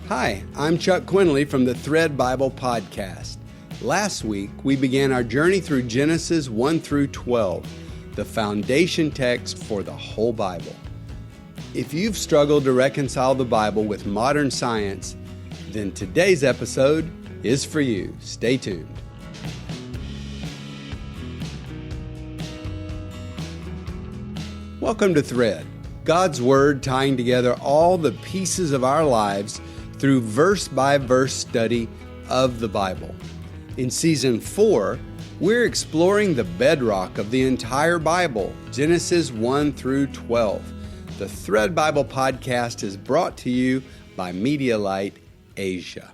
Hi, I'm Chuck Quinley from the Thread Bible Podcast. Last week, we began our journey through Genesis 1 through 12, the foundation text for the whole Bible. If you've struggled to reconcile the Bible with modern science, then today's episode is for you. Stay tuned. Welcome to Thread, God's Word tying together all the pieces of our lives through verse-by-verse study of the Bible. In Season 4, we're exploring the bedrock of the entire Bible, Genesis 1 through 12. The Thread Bible Podcast is brought to you by Medialite Asia.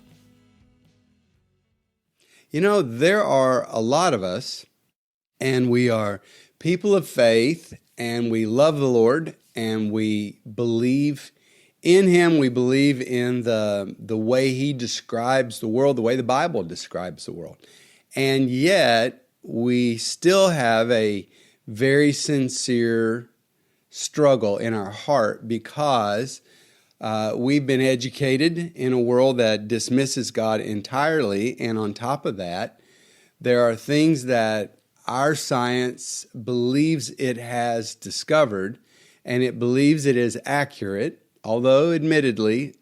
You know, there are a lot of us, and we are people of faith, and we love the Lord, and we believe in Him. We believe in the way He describes the world, the way the Bible describes the world. And yet, we still have a very sincere struggle in our heart because we've been educated in a world that dismisses God entirely. And on top of that, there are things that our science believes it has discovered, and it believes it is accurate, although admittedly,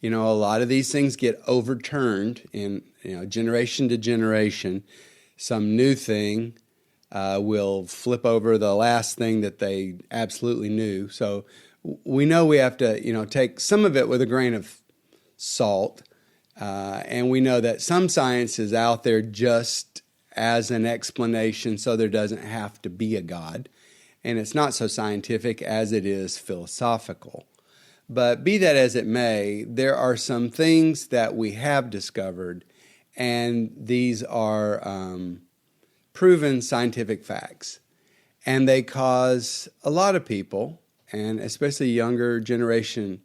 a lot of these things get overturned in, generation to generation. Some new thing will flip over the last thing that they absolutely knew. So we know we have to, take some of it with a grain of salt, and we know that some science is out there just as an explanation, so there doesn't have to be a God. And it's not so scientific as it is philosophical. But be that as it may, there are some things that we have discovered, and these are proven scientific facts. And they cause a lot of people, and especially younger generation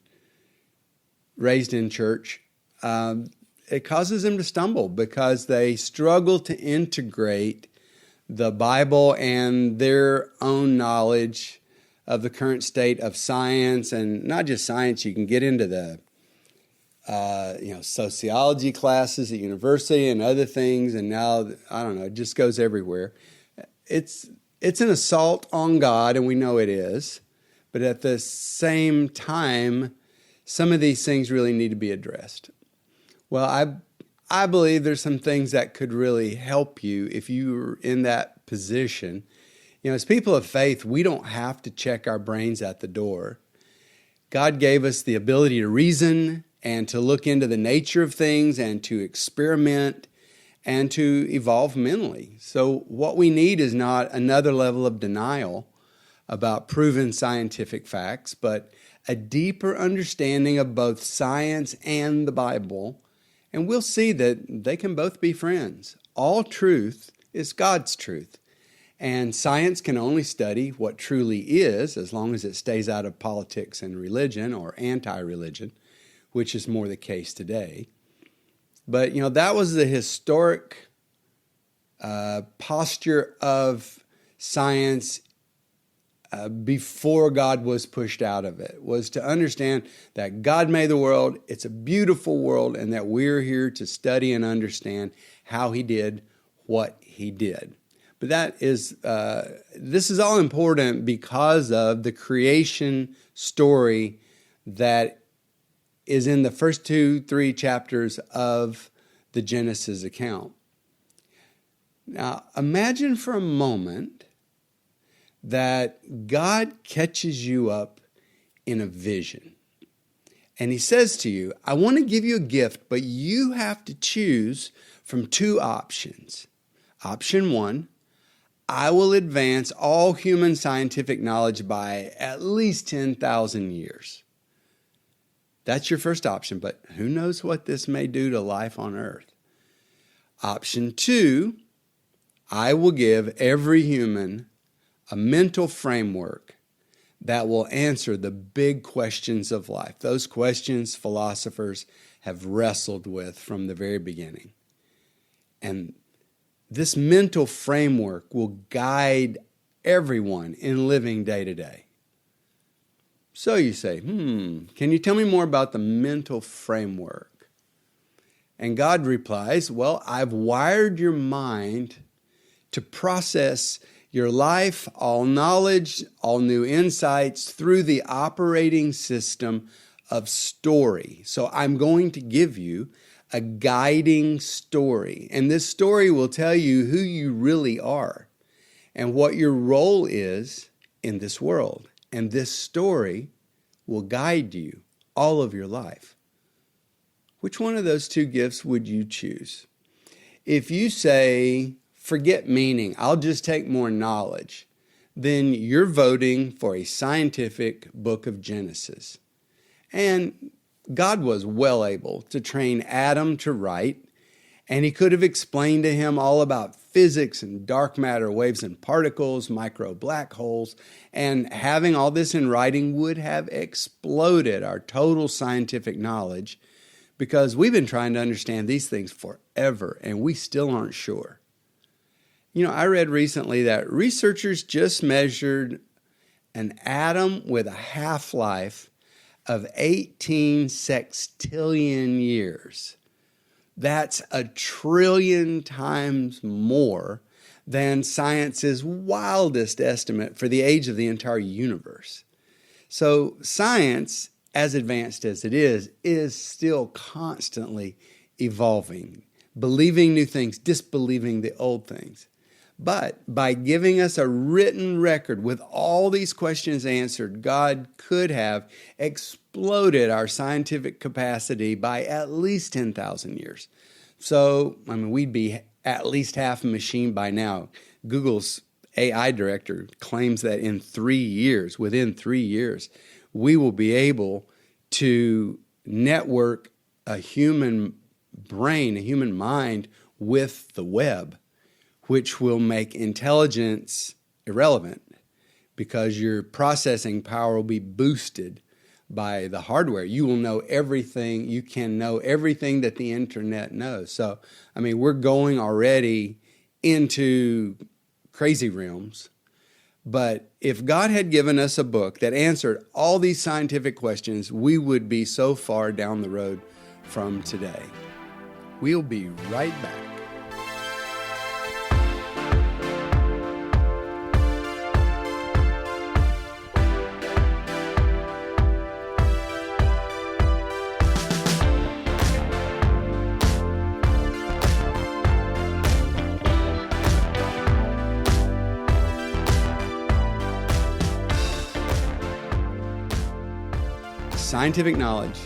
raised in church, it causes them to stumble because they struggle to integrate the Bible and their own knowledge of the current state of science, and not just science. You can get into the sociology classes at university and other things, and now it just goes everywhere. It's an assault on God, and we know it is. But at the same time, some of these things really need to be addressed. Well, I believe there's some things that could really help you if you're in that position. As people of faith, we don't have to check our brains at the door. God gave us the ability to reason and to look into the nature of things and to experiment and to evolve mentally. So what we need is not another level of denial about proven scientific facts, but a deeper understanding of both science and the Bible. And we'll see that they can both be friends. All truth is God's truth. And science can only study what truly is, as long as it stays out of politics and religion or anti-religion, which is more the case today. But, that was the historic posture of science before God was pushed out of it, was to understand that God made the world, it's a beautiful world, and that we're here to study and understand how He did what He did. But this is all important because of the creation story that is in the first 2-3 chapters of the Genesis account. Now, imagine for a moment that God catches you up in a vision. And He says to you, I want to give you a gift, but you have to choose from 2 options. Option 1, I will advance all human scientific knowledge by at least 10,000 years. That's your first option, but who knows what this may do to life on earth. Option 2, I will give every human a mental framework that will answer the big questions of life. Those questions philosophers have wrestled with from the very beginning. And this mental framework will guide everyone in living day to day. So you say, can you tell me more about the mental framework? And God replies, well, I've wired your mind to process your life, all knowledge, all new insights through the operating system of story. So I'm going to give you a guiding story. And this story will tell you who you really are and what your role is in this world. And this story will guide you all of your life. Which one of those two gifts would you choose? If you say, forget meaning, I'll just take more knowledge, then you're voting for a scientific book of Genesis. And God was well able to train Adam to write, and he could have explained to him all about physics and dark matter waves and particles, micro black holes, and having all this in writing would have exploded our total scientific knowledge, because we've been trying to understand these things forever, and we still aren't sure. You know, I read recently that researchers just measured an atom with a half-life of 18 sextillion years. That's 1 trillion times more than science's wildest estimate for the age of the entire universe. So science, as advanced as it is still constantly evolving, believing new things, disbelieving the old things. But by giving us a written record with all these questions answered, God could have exploded our scientific capacity by at least 10,000 years. So, we'd be at least half a machine by now. Google's AI director claims that within 3 years, we will be able to network a human brain, a human mind with the web, which will make intelligence irrelevant because your processing power will be boosted by the hardware. You will know everything. You can know everything that the internet knows. So, we're going already into crazy realms. But if God had given us a book that answered all these scientific questions, we would be so far down the road from today. We'll be right back. Scientific knowledge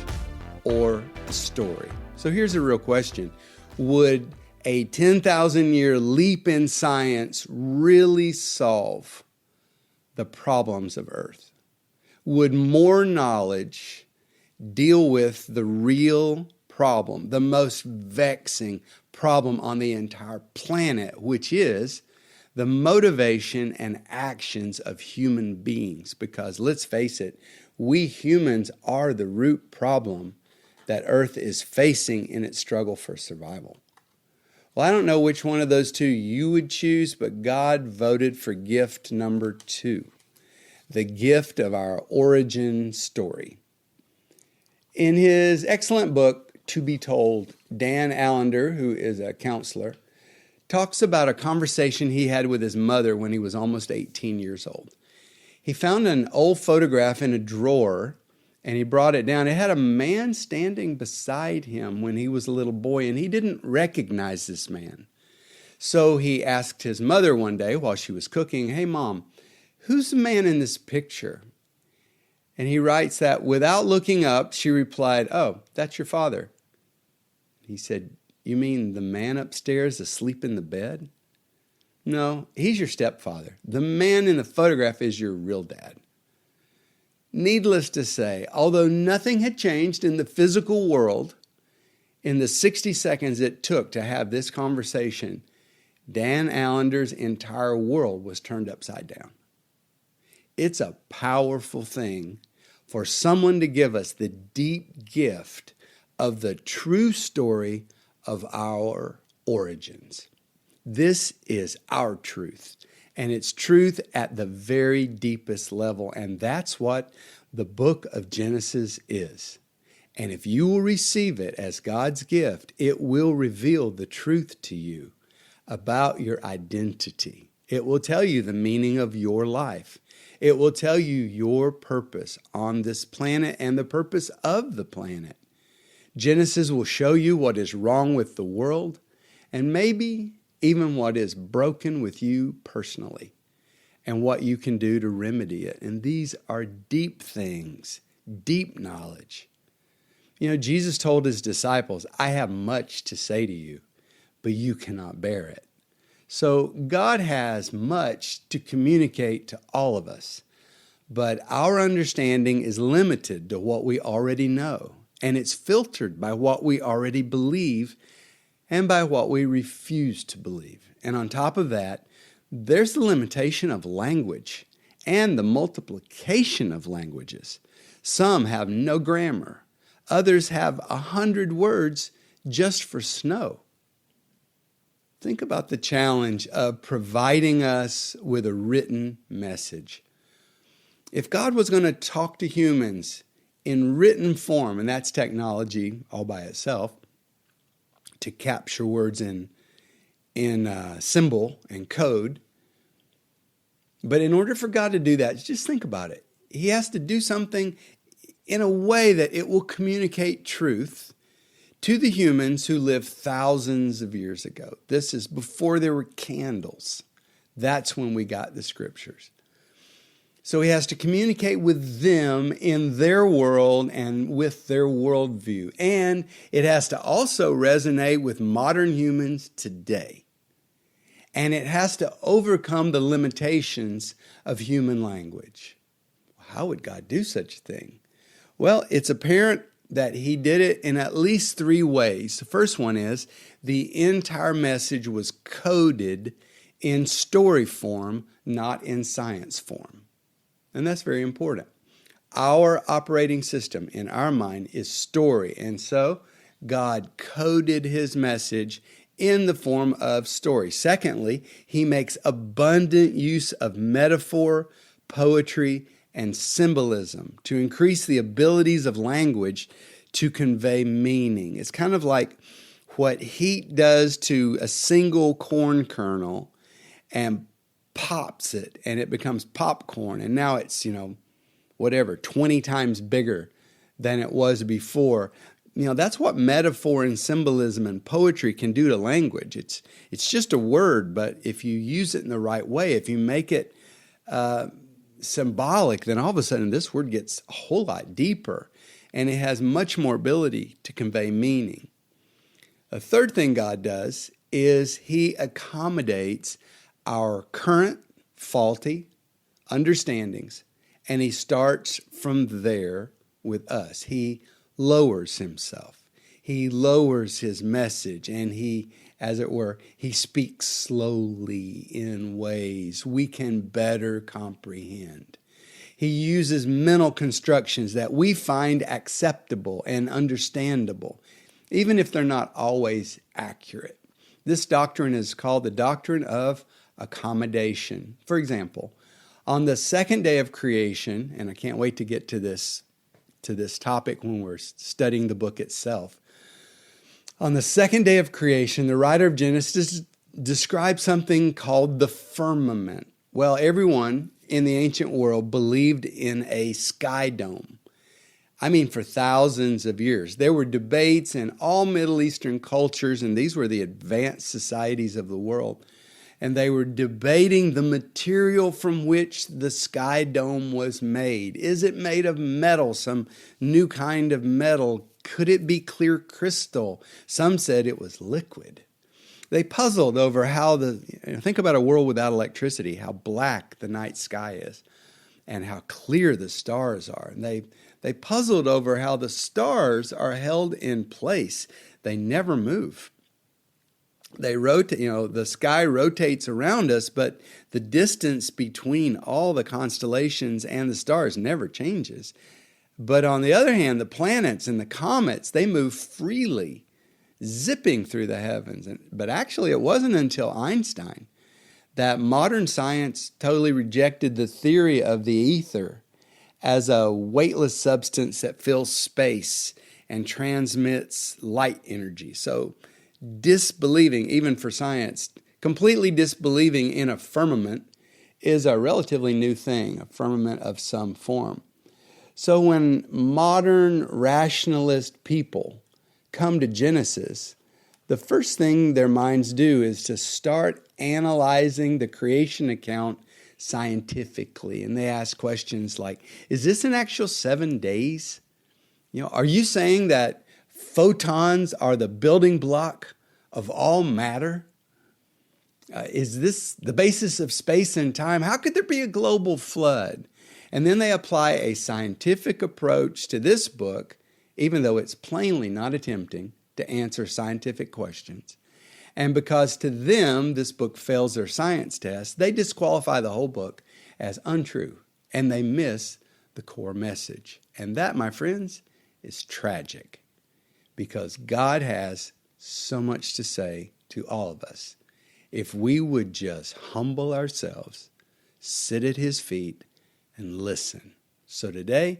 or story? So here's a real question. Would a 10,000-year leap in science really solve the problems of Earth? Would more knowledge deal with the real problem, the most vexing problem on the entire planet, which is the motivation and actions of human beings? Because let's face it, we humans are the root problem that Earth is facing in its struggle for survival. Well, I don't know which one of those two you would choose, but God voted for gift number 2, the gift of our origin story. In his excellent book, To Be Told, Dan Allender, who is a counselor, talks about a conversation he had with his mother when he was almost 18 years old. He found an old photograph in a drawer, and he brought it down. It had a man standing beside him when he was a little boy, and he didn't recognize this man. So he asked his mother one day while she was cooking, "Hey, Mom, who's the man in this picture?" And he writes that without looking up, she replied, "Oh, that's your father." He said, "You mean the man upstairs asleep in the bed?" "No, he's your stepfather. The man in the photograph is your real dad." Needless to say, although nothing had changed in the physical world, in the 60 seconds it took to have this conversation, Dan Allender's entire world was turned upside down. It's a powerful thing for someone to give us the deep gift of the true story of our origins. This is our truth, and it's truth at the very deepest level, and that's what the book of Genesis is. And if you will receive it as God's gift, it will reveal the truth to you about your identity. It will tell you the meaning of your life. It will tell you your purpose on this planet and the purpose of the planet. Genesis will show you what is wrong with the world and maybe even what is broken with you personally and what you can do to remedy it. And these are deep things, deep knowledge. You know, Jesus told his disciples, I have much to say to you, but you cannot bear it. So God has much to communicate to all of us, but our understanding is limited to what we already know, and it's filtered by what we already believe and by what we refuse to believe. And on top of that, there's the limitation of language and the multiplication of languages. Some have no grammar. Others have 100 words just for snow. Think about the challenge of providing us with a written message. If God was going to talk to humans in written form, and that's technology all by itself, to capture words in symbol and code, but in order for God to do that, just think about it. He has to do something in a way that it will communicate truth to the humans who lived thousands of years ago. This is before there were candles. That's when we got the scriptures. So he has to communicate with them in their world and with their worldview. And it has to also resonate with modern humans today. And it has to overcome the limitations of human language. How would God do such a thing? Well, it's apparent that he did it in at least 3 ways. The first one is the entire message was coded in story form, not in science form. And that's very important. Our operating system in our mind is story. And so God coded his message in the form of story. Secondly, he makes abundant use of metaphor, poetry, and symbolism to increase the abilities of language to convey meaning. It's kind of like what heat does to a single corn kernel and pops it, and it becomes popcorn. And now it's, 20 times bigger than it was before. That's what metaphor and symbolism and poetry can do to language. It's just a word, but if you use it in the right way, if you make it symbolic, then all of a sudden this word gets a whole lot deeper and it has much more ability to convey meaning. A third thing God does is he accommodates our current faulty understandings and he starts from there with us. He lowers himself. He lowers his message and he, as it were, he speaks slowly in ways we can better comprehend. He uses mental constructions that we find acceptable and understandable, even if they're not always accurate. This doctrine is called the doctrine of accommodation. For example, on the second day of creation, and I can't wait to get to this topic when we're studying the book itself. On the second day of creation, the writer of Genesis describes something called the firmament. Well, everyone in the ancient world believed in a sky dome. For thousands of years. There were debates in all Middle Eastern cultures, and these were the advanced societies of the world. And they were debating the material from which the sky dome was made. Is it made of metal, some new kind of metal? Could it be clear crystal? Some said it was liquid. They puzzled over how think about a world without electricity, how black the night sky is and how clear the stars are. And they puzzled over how the stars are held in place. They never move. They rotate, the sky rotates around us, but the distance between all the constellations and the stars never changes. But on the other hand, the planets and the comets, they move freely, zipping through the heavens. But actually, it wasn't until Einstein that modern science totally rejected the theory of the ether as a weightless substance that fills space and transmits light energy. So disbelieving, even for science, completely disbelieving in a firmament is a relatively new thing, a firmament of some form. So when modern rationalist people come to Genesis, the first thing their minds do is to start analyzing the creation account scientifically. And they ask questions like, is this an actual 7 days? Are you saying that photons are the building block of all matter? Is this the basis of space and time? How could there be a global flood? And then they apply a scientific approach to this book, even though it's plainly not attempting to answer scientific questions. And because to them this book fails their science test, they disqualify the whole book as untrue, and they miss the core message. And that, my friends, is tragic, because God has so much to say to all of us. If we would just humble ourselves, sit at his feet, and listen. So today,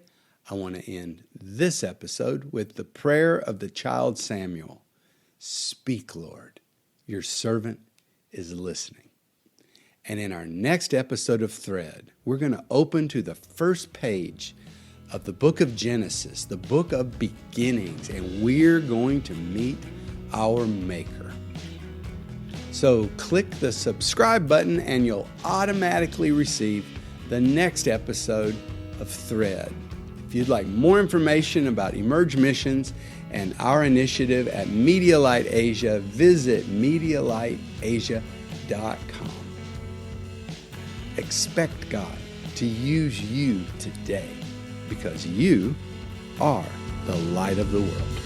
I want to end this episode with the prayer of the child Samuel. Speak, Lord. Your servant is listening. And in our next episode of Thread, we're going to open to the first page of the book of Genesis, the book of beginnings, and we're going to meet our Maker. So click the subscribe button and you'll automatically receive the next episode of Thread. If you'd like more information about Emerge Missions and our initiative at Media Light Asia, visit MediaLightAsia.com. Expect God to use you today, because you are the light of the world.